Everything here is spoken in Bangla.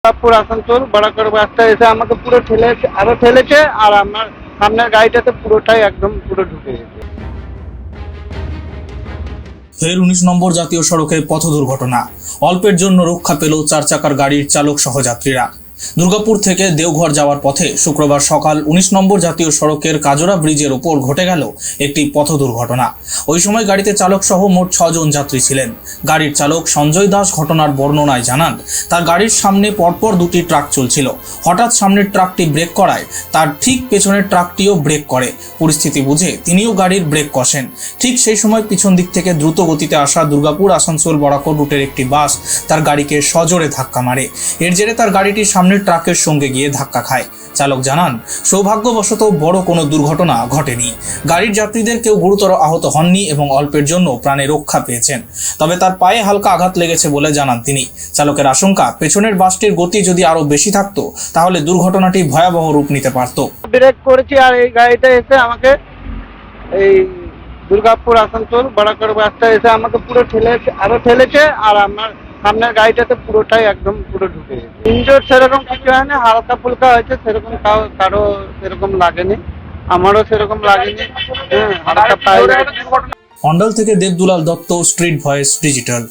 দুর্গাপুর আসানসোল বড়াকড় বাসটা এসে আমাকে পুরো ঠেলেছে আর আমার সামনের গাড়িটাতে পুরোটাই একদম পুরো ঢুকে গেছে। ফের 19 নম্বর জাতীয় সড়কে পথ দুর্ঘটনা। অল্পের জন্য রক্ষা পেল 4 চাকার গাড়ির চালক সহযাত্রীরা। দুর্গাপুর থেকে দেওঘর যাওয়ার পথে শুক্রবার সকাল 19 নম্বর জাতীয় সড়কের কাজরা ব্রিজের ওপর ঘটে গেল একটি পথ দুর্ঘটনা। ওই সময় গাড়িতে চালক সহ মোট 6 জন যাত্রী ছিলেন। গাড়ির চালক সঞ্জয় দাস ঘটনার বর্ণনায় জানান, তার গাড়ির সামনে পরপর দুটি ট্রাক চলছিল। হঠাৎ সামনের ট্রাকটি ব্রেক করায় তার ঠিক পেছনের ট্রাকটিও ব্রেক করে। পরিস্থিতি বুঝে তিনিও গাড়ির ব্রেক কষেন। ঠিক সেই সময় পিছন দিক থেকে দ্রুত গতিতে আসা দুর্গাপুর আসানসোল বরাকর রুটের একটি বাস তার গাড়িকে সজোরে ধাক্কা মারে। এর জেরে তার গাড়িটি সামনের ট্রাকের সঙ্গে গিয়ে ধাক্কা খায়। চালক জানান, সৌভাগ্যবশত বড় কোনো দুর্ঘটনা ঘটেনি। গাড়ির যাত্রীদের কেউ গুরুতর আহত হননি এবং অল্পের জন্য প্রাণে রক্ষা পেয়েছেন। তবে তার পায়ে হালকা আঘাত লেগেছে বলে জানান তিনি। চালকের আশঙ্কা, পেছনের বাসটির গতি যদি আরো বেশি থাকতো তাহলে দুর্ঘটনাটি ভয়াবহ রূপ নিতে পারত। ব্রেক করেছি আর এই গাড়িটা এসে আমাকে এই দুর্গাপুর আসানসোল বড়াকড় বাসটা এসে আমাকে পুরো ঠেলেছে আর আমার সামনের গাড়িটাতে পুরোটাই একদম পুরো ঢুকে গেছে। ইনজোর সেরকম কিছু হয়নি, হালকা ফুলকা হয়েছে, সেরকম কারো সেরকম লাগেনি, আমারও সেরকম লাগেনি। হালকা পায়ে। অন্ডাল থেকে Debdulal Dutta, street voice digital.